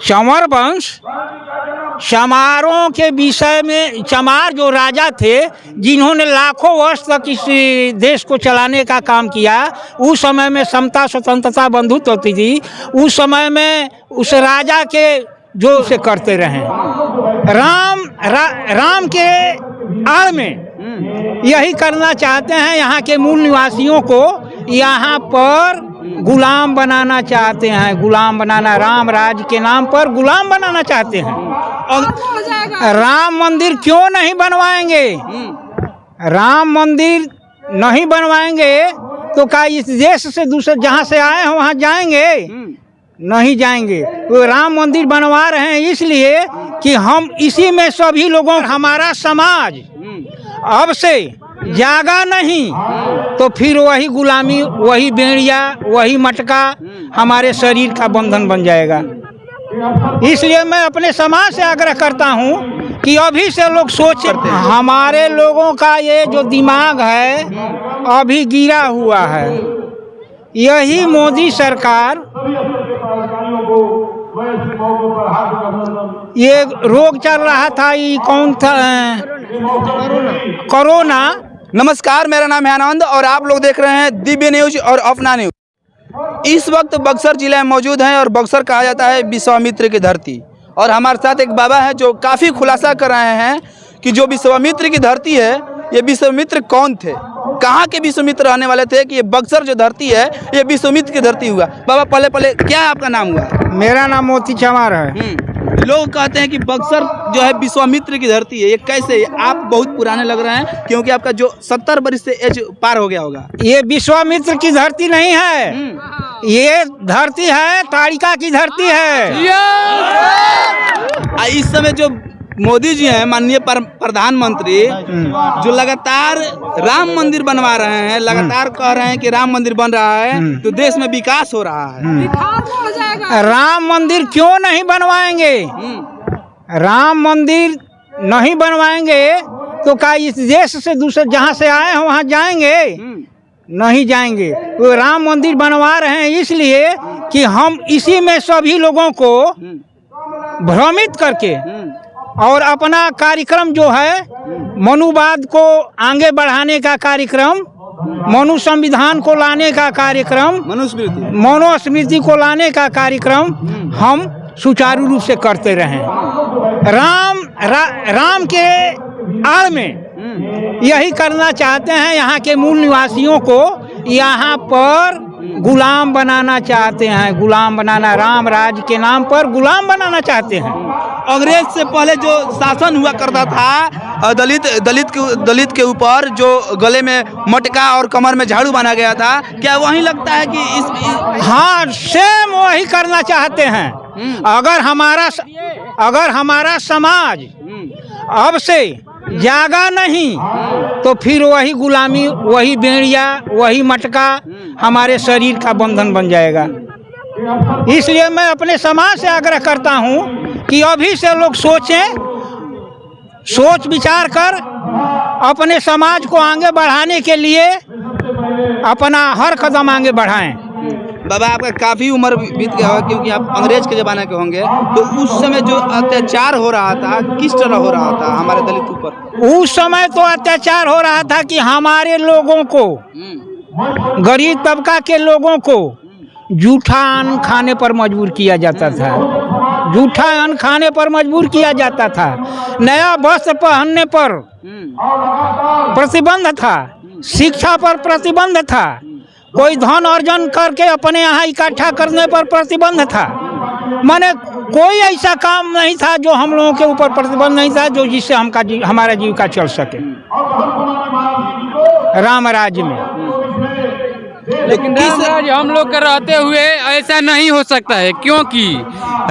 चंवर वंश चमारों के विषय में, चमार जो राजा थे जिन्होंने लाखों वर्ष तक इस देश को चलाने का काम किया, उस समय में समता स्वतंत्रता बंधुत्व होती थी, उस समय में उस राजा के जो से करते रहे। राम के आड़ में यही करना चाहते हैं। यहाँ के मूल निवासियों को यहाँ पर गुलाम बनाना चाहते हैं, गुलाम बनाना, राम राज्य के नाम पर गुलाम बनाना चाहते हैं। और राम मंदिर क्यों नहीं बनवाएंगे? राम मंदिर नहीं बनवाएंगे तो क्या इस देश से दूसरे जहाँ से आए हैं वहाँ जाएंगे? नहीं जाएंगे। वो राम मंदिर बनवा रहे हैं इसलिए कि हम इसी में सभी लोगों, हमारा समाज अब से जागा नहीं तो फिर वही गुलामी, वही बेड़िया, वही मटका हमारे शरीर का बंधन बन जाएगा। इसलिए मैं अपने समाज से आग्रह करता हूँ कि अभी से लोग सोच, हमारे लोगों का ये जो दिमाग है अभी गिरा हुआ है। यही मोदी सरकार, ये रोग चल रहा था, ये कौन था? कोरोना। नमस्कार, मेरा नाम है आनंद और आप लोग देख रहे हैं दिव्य न्यूज और अपना न्यूज। इस वक्त बक्सर जिले में मौजूद हैं और बक्सर कहा जाता है विश्वामित्र की धरती। और हमारे साथ एक बाबा है जो काफ़ी खुलासा कर रहे हैं कि जो विश्वामित्र की धरती है, ये विश्वामित्र कौन थे, कहाँ के विश्वामित्र रहने वाले थे कि ये बक्सर जो धरती है ये विश्वामित्र की धरती हुआ। बाबा पहले क्या आपका नाम हुआ? मेरा नाम मोती चमार है। लोग कहते हैं कि बक्सर जो है विश्वामित्र की धरती है, ये कैसे? आप बहुत पुराने लग रहे हैं क्योंकि आपका जो 70 वर्ष से एज पार हो गया होगा। ये विश्वामित्र की धरती नहीं है, ये धरती है ताड़िका की धरती है। इस समय जो मोदी जी हैं, माननीय प्रधानमंत्री, जो लगातार राम मंदिर बनवा रहे हैं, लगातार कह रहे हैं कि राम मंदिर बन रहा है तो देश में विकास हो रहा है। राम मंदिर क्यों नहीं बनवाएंगे? राम मंदिर नहीं बनवाएंगे तो क्या इस देश से दूसरे जहाँ से आए हैं वहाँ जाएंगे? नहीं जाएंगे। वो राम मंदिर बनवा रहे हैं इसलिए कि हम इसी में सभी लोगों को भ्रमित करके और अपना कार्यक्रम जो है मनुवाद को आगे बढ़ाने का कार्यक्रम, मनु संविधान को लाने का कार्यक्रम, मनुस्मृति को लाने का कार्यक्रम हम सुचारू रूप से करते रहें। राम के आड़ में यही करना चाहते हैं। यहाँ के मूल निवासियों को यहाँ पर गुलाम बनाना चाहते हैं, गुलाम बनाना, राम राज्य के नाम पर गुलाम बनाना चाहते हैं। अंग्रेज से पहले जो शासन हुआ करता था दलित के ऊपर, जो गले में मटका और कमर में झाड़ू बांधा गया था, क्या वही लगता है कि हाँ, सेम वही करना चाहते हैं। अगर हमारा समाज अब से जागा नहीं तो फिर वही गुलामी, वही बेड़िया, वही मटका हमारे शरीर का बंधन बन जाएगा। इसलिए मैं अपने समाज से आग्रह करता हूँ कि अभी से लोग सोचें, सोच विचार कर अपने समाज को आगे बढ़ाने के लिए अपना हर कदम आगे बढ़ाएं। बाबा, आपका काफ़ी उम्र बीत गया होगा क्योंकि आप अंग्रेज के ज़माने के होंगे, तो उस समय जो अत्याचार हो रहा था किस तरह हो रहा था हमारे दलित के ऊपर? उस समय तो अत्याचार हो रहा था कि हमारे लोगों को, गरीब तबका के लोगों को जूठा अन्न खाने पर मजबूर किया जाता था, जूठा अन्न खाने पर मजबूर किया जाता था। नया वस्त्र पहनने पर प्रतिबंध था, शिक्षा पर प्रतिबंध था, कोई धन अर्जन करके अपने यहाँ इकट्ठा करने पर प्रतिबंध था। माने कोई ऐसा काम नहीं था जो हम लोगों के ऊपर प्रतिबंध नहीं था जो जिससे हमारा जीविका चल सके राम राज्य में। लेकिन राम राज्य हम लोग के रहते हुए ऐसा नहीं हो सकता है, क्योंकि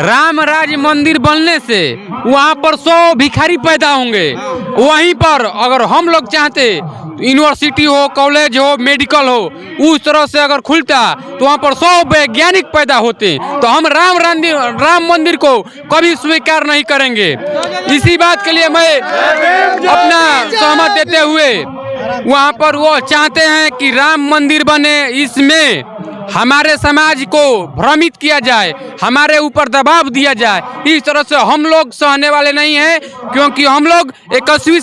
राम राज्य मंदिर बनने से वहाँ पर 100 भिखारी पैदा होंगे। वहीं पर अगर हम लोग चाहते यूनिवर्सिटी हो, कॉलेज हो, मेडिकल हो, उस तरह से अगर खुलता तो वहाँ पर 100 वैज्ञानिक पैदा होते। तो हम राम मंदिर को कभी स्वीकार नहीं करेंगे। इसी बात के लिए मैं अपना सहमत देते हुए वहाँ पर वो चाहते हैं कि राम मंदिर बने, इसमें हमारे समाज को भ्रमित किया जाए, हमारे ऊपर दबाव दिया जाए, इस तरह से हम लोग सहने वाले नहीं हैं, क्योंकि हम लोग 21वीं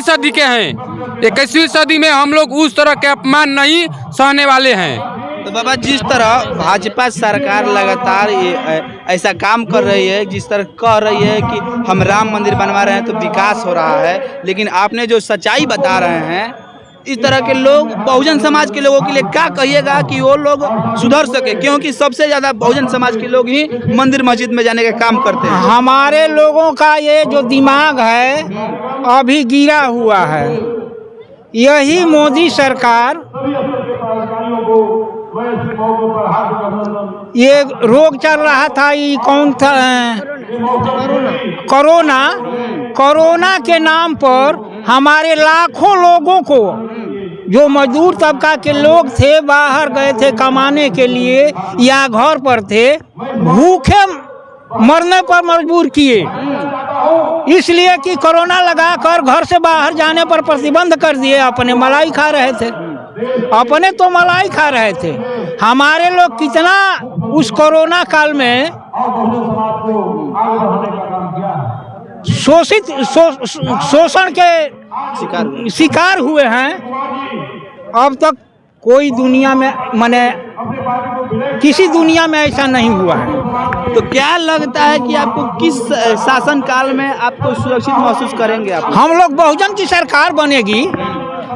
सदी के हैं। 21वीं सदी में हम लोग उस तरह के अपमान नहीं सहने वाले हैं। तो बाबा, जिस तरह भाजपा सरकार लगातार ऐसा काम कर रही है, जिस तरह कह रही है कि हम राम मंदिर बनवा रहे हैं तो विकास हो रहा है, लेकिन आपने जो सच्चाई बता रहे हैं, इस तरह के लोग, बहुजन समाज के लोगों के लिए क्या कहिएगा कि वो लोग सुधर सके? क्योंकि सबसे ज़्यादा बहुजन समाज के लोग ही मंदिर मस्जिद में जाने का काम करते हैं। हमारे लोगों का ये जो दिमाग है अभी गिरा हुआ है। यही मोदी सरकार, ये रोग चल रहा था, ये कौन था, कोरोना के नाम पर हमारे लाखों लोगों को, जो मजदूर तबका के लोग थे, बाहर गए थे कमाने के लिए या घर पर थे, भूखे मरने पर मजबूर किए, इसलिए कि कोरोना लगाकर घर से बाहर जाने पर प्रतिबंध कर दिए। अपने मलाई खा रहे थे, अपने तो मलाई खा रहे थे। हमारे लोग कितना उस कोरोना काल में शोषण के शिकार हुए हैं। अब तक कोई दुनिया में, माने किसी दुनिया में ऐसा नहीं हुआ है। तो क्या लगता है कि आपको किस शासन काल में आपको सुरक्षित महसूस करेंगे आप? हम लोग बहुजन की सरकार बनेगी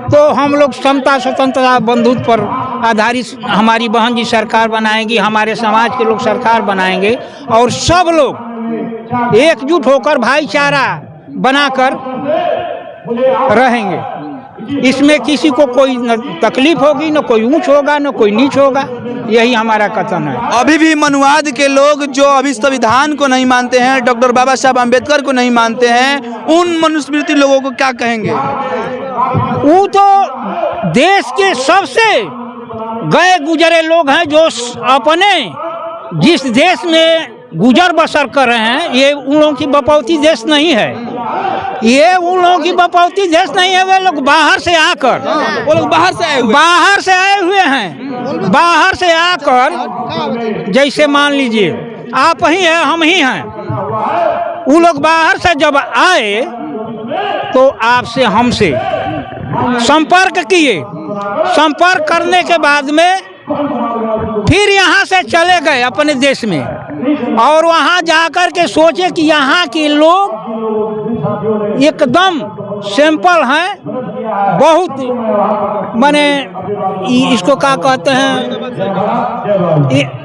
तो हम लोग समता, स्वतंत्रता, बंधुत्व पर आधारित हमारी बहन जी सरकार बनाएगी, हमारे समाज के लोग सरकार बनाएंगे और सब लोग एकजुट होकर भाईचारा बनाकर रहेंगे। इसमें किसी को कोई न तकलीफ होगी, न कोई ऊंच होगा, न कोई नीच होगा। यही हमारा कथन है। अभी भी मनुवाद के लोग जो अभी संविधान को नहीं मानते हैं, डॉक्टर बाबा साहब अम्बेडकर को नहीं मानते हैं, उन मनुस्मृति लोगों को क्या कहेंगे? वो तो देश के सबसे गए गुजरे लोग हैं, जो अपने जिस देश में गुजर बसर कर रहे हैं, ये उन लोगों की बपौती देश नहीं है। ये उन लोगों की बपौती देश नहीं है। वे लोग बाहर से आकर, वो लोग बाहर से आए हुए हैं। बाहर से आकर, जैसे मान लीजिए आप ही हैं, हम ही हैं, वो लोग बाहर से जब आए तो आपसे, हमसे संपर्क किए। संपर्क करने के बाद में फिर यहाँ से चले गए अपने देश में, और वहाँ जाकर के सोचे कि यहाँ के लोग एकदम सिंपल हैं, बहुत, माने इसको क्या कहते हैं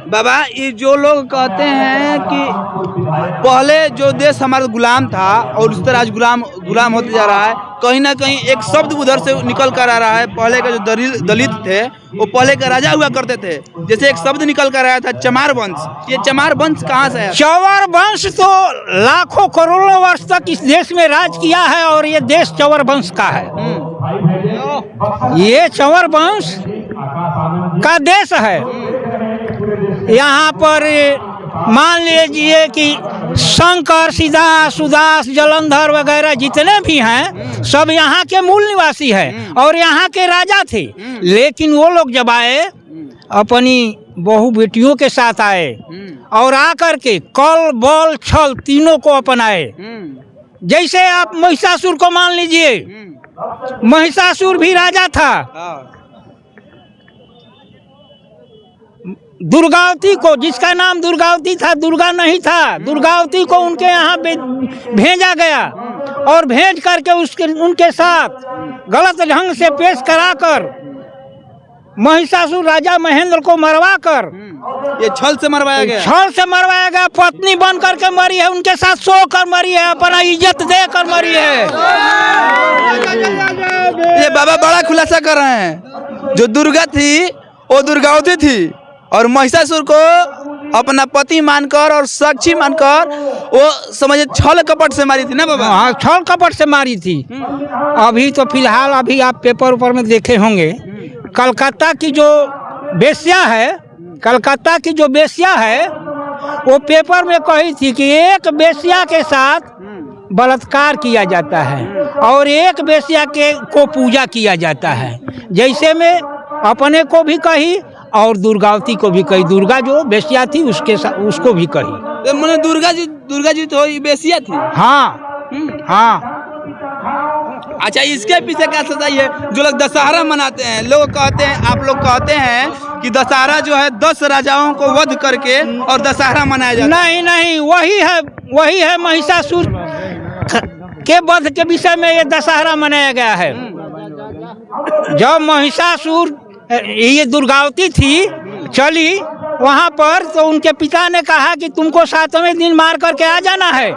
बाबा, ये जो लोग कहते हैं कि पहले जो देश हमारा गुलाम था और उस तरह आज गुलाम होते जा रहा है, कहीं ना कहीं एक शब्द उधर से निकल कर आ रहा है। पहले का जो दलित थे, वो पहले का राजा हुआ करते थे, जैसे एक शब्द निकल कर आया था चमार वंश। ये चमार वंश कहाँ से है? चंवर वंश तो लाखों करोड़ों वर्ष तक इस देश में राज किया है, और ये देश चंवर वंश का है। ये चंवर वंश का देश है। यहाँ पर मान लीजिए कि शंकर, सिद्धार्थ, सुदास, जलंधर वगैरह जितने भी हैं, सब यहाँ के मूल निवासी हैं और यहाँ के राजा थे। लेकिन वो लोग जब आए, अपनी बहू बेटियों के साथ आए और आकर के कल, बल, छल तीनों को अपनाए। जैसे आप महिषासुर को मान लीजिए, महिषासुर भी राजा था। दुर्गावती को, जिसका नाम दुर्गावती था, दुर्गा नहीं था, दुर्गावती को उनके यहाँ भेजा गया और भेज करके उनके साथ गलत ढंग से पेश कराकर महिषासुर राजा महेंद्र को मरवा कर, ये छल से मरवाया गया। छल से मरवाया गया। पत्नी बन करके मरी है, उनके साथ सो कर मरी है, अपना इज्जत दे कर मरी है। ये बाबा बड़ा खुलासा कर रहे हैं। जो दुर्गा थी वो दुर्गावती थी, और महिषासुर को अपना पति मानकर और साक्षी मानकर वो समझे छल कपट से मारी थी ना बाबा? हाँ, छल कपट से मारी थी। अभी तो फिलहाल अभी आप पेपर ऊपर में देखे होंगे, कलकत्ता की जो बेश्या है, कलकत्ता की जो बेश्या है, वो पेपर में कही थी कि एक बेश्या के साथ बलात्कार किया जाता है और एक बेश्या को पूजा किया जाता है। जैसे में अपने को भी कही और दुर्गावती को भी कही, दुर्गा जो बेसिया थी उसको भी कही। तो मैंने दुर्गा जी तो बेसिया थी। हाँ हाँ। अच्छा, इसके पीछे क्या सच्चाई है? जो लोग दशहरा मनाते हैं, लोग कहते हैं, आप लोग कहते हैं कि दशहरा जो है 10 राजाओं को वध करके और दशहरा मनाया जाता है। नहीं, वही है महिषासुर के वध के विषय में ये दशहरा मनाया गया है। जब महिषासुर ये दुर्गावती थी चली वहाँ पर, तो उनके पिता ने कहा कि तुमको 7वें दिन मार करके आ जाना है,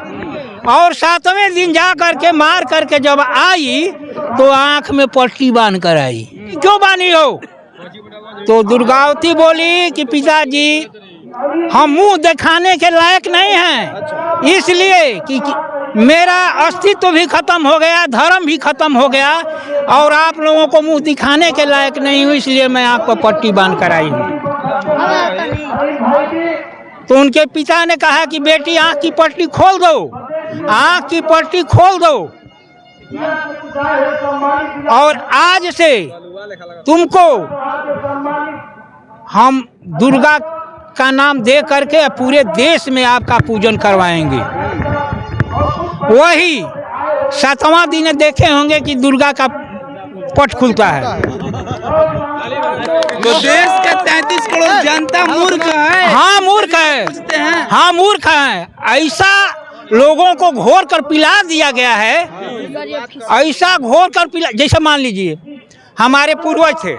और 7वें दिन जा करके मार करके जब आई तो आंख में पट्टी बांध कर आई। क्यों बांधी हो? तो दुर्गावती बोली कि पिताजी हम मुंह दिखाने के लायक नहीं हैं, इसलिए कि मेरा अस्तित्व भी खत्म हो गया, धर्म भी खत्म हो गया, और आप लोगों को मुंह दिखाने के लायक नहीं हूँ, इसलिए मैं आपको पट्टी बांध कर आई हूँ। तो उनके पिता ने कहा कि बेटी आँख की पट्टी खोल दो, आँख की पट्टी खोल दो, और आज से तुमको हम दुर्गा का नाम दे करके पूरे देश में आपका पूजन करवाएंगे। वही 7वां दिन देखे होंगे कि दुर्गा का पट खुलता है। तो देश का 33 करोड़ जनता मूर्ख है। हाँ मूर्ख है, हाँ मूर्ख है। ऐसा लोगों को घोर कर पिला दिया गया है, ऐसा घोर कर पिला। जैसे मान लीजिए हमारे पूर्वज थे,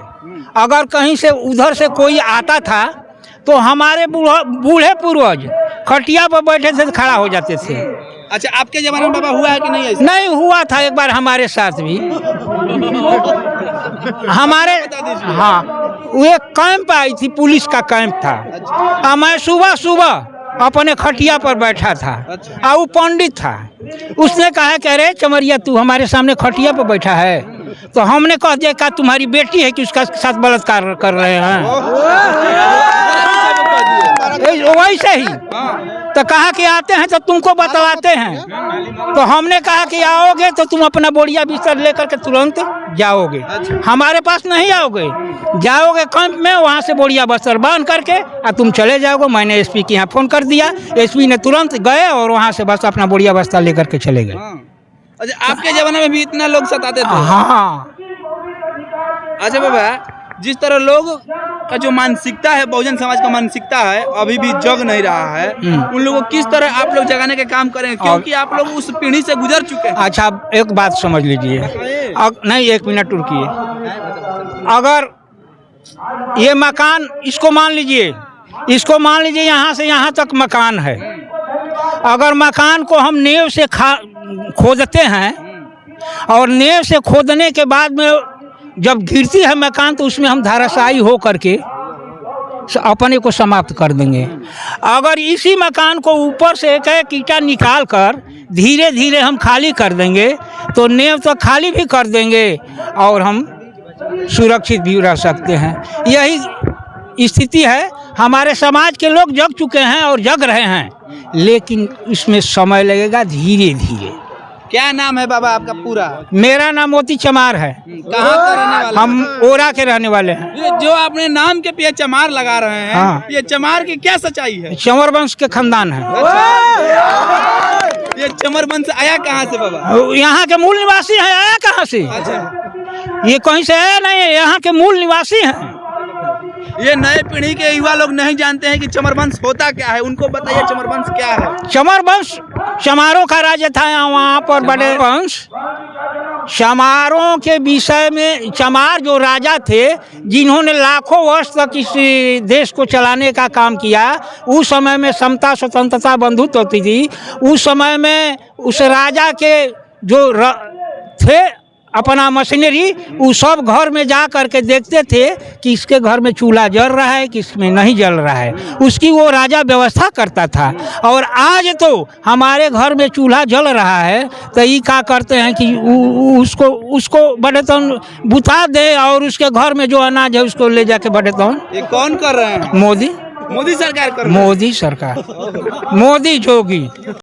अगर कहीं से उधर से कोई आता था तो हमारे बूढ़े पूर्वज खटिया पर बैठे थे तो खड़ा हो जाते थे। अच्छा, आपके जमाने में बाबा हुआ है कि नहीं ऐसा? नहीं हुआ था, एक बार हमारे साथ भी हमारे, हाँ, वो एक कैंप आई थी, पुलिस का कैंप था। मैं सुबह अपने खटिया पर बैठा था, और वो पंडित था। उसने कहा कि अरे चमरिया तू हमारे सामने खटिया पर बैठा है, तो हमने कह दिया कि तुम्हारी बेटी है कि उसका साथ बलात्कार कर रहे हैं। वैसे ही तो कहा कि आते हैं तो तुमको बतलाते हैं। तो हमने कहा कि आओगे तो तुम अपना बोरिया बिस्तर लेकर के तुरंत जाओगे, हमारे पास नहीं आओगे, जाओगे कैंप में, वहाँ से बोरिया बिस्तर बांध करके और तुम चले जाओगे। मैंने एसपी के यहाँ फ़ोन कर दिया, एसपी ने तुरंत गए और वहाँ से बस अपना बोरिया बिस्तर लेकर के चले गए। अच्छा, आपके जमाने में भी इतना लोग सताते थे? हाँ। अच्छा बाबा, जिस तरह लोग का जो मानसिकता है, बहुजन समाज का मानसिकता है, अभी भी जग नहीं रहा है, उन लोगों को किस तरह आप लोग जगाने के काम करें, क्योंकि आप लोग उस पीढ़ी से गुजर चुके हैं। अच्छा, एक बात समझ लीजिए, नहीं 1 मिनट रुकिए। अगर ये मकान, इसको मान लीजिए यहाँ से यहाँ तक मकान है, अगर मकान को हम नींव से खोदते हैं और नींव से खोदने के बाद में जब गिरती है मकान तो उसमें हम धाराशायी हो करके अपने को समाप्त कर देंगे। अगर इसी मकान को ऊपर से एक ईंटा निकाल कर धीरे धीरे हम खाली कर देंगे तो नींव तो खाली भी कर देंगे और हम सुरक्षित भी रह सकते हैं। यही स्थिति है। हमारे समाज के लोग जग चुके हैं और जग रहे हैं, लेकिन इसमें समय लगेगा, धीरे धीरे। क्या नाम है बाबा आपका पूरा? मेरा नाम मोती चमार है। कहाँ का रहने वाले? हम ओरा के रहने वाले हैं। ये जो आपने नाम के पे चमार लगा रहे हैं, हाँ। ये चमार की क्या सच्चाई है? चंवर वंश के खानदान है। ये चमर वंश आया कहाँ से बाबा? यहाँ के मूल निवासी है। आया कहाँ से? अच्छा, ये कहीं से आया नहीं है, यहाँ के मूल निवासी हैं। ये नए पीढ़ी के युवा लोग नहीं जानते हैं कि चमर वंश होता क्या है, उनको बताइए चमर वंश क्या है। चमर वंश चमारों का राज्य था वहाँ पर। बड़े वंश चमारों के विषय में, चमार जो राजा थे जिन्होंने लाखों वर्ष तक इस देश को चलाने का काम किया, उस समय में समता स्वतंत्रता बंधुत्व होती थी। उस समय में उस राजा के जो थे अपना मशीनरी, वो सब घर में जा करके देखते थे कि इसके घर में चूल्हा जल रहा है कि इसमें नहीं जल रहा है, उसकी वो राजा व्यवस्था करता था। और आज तो हमारे घर में चूल्हा जल रहा है तो ये क्या करते हैं कि उसको बड़े तौन बुता दे और उसके घर में जो अनाज है उसको ले जाके बड़े तौन। ये कौन कर रहे हैं? मोदी सरकार कर रही है। मोदी सरकार, मोदी जोगी।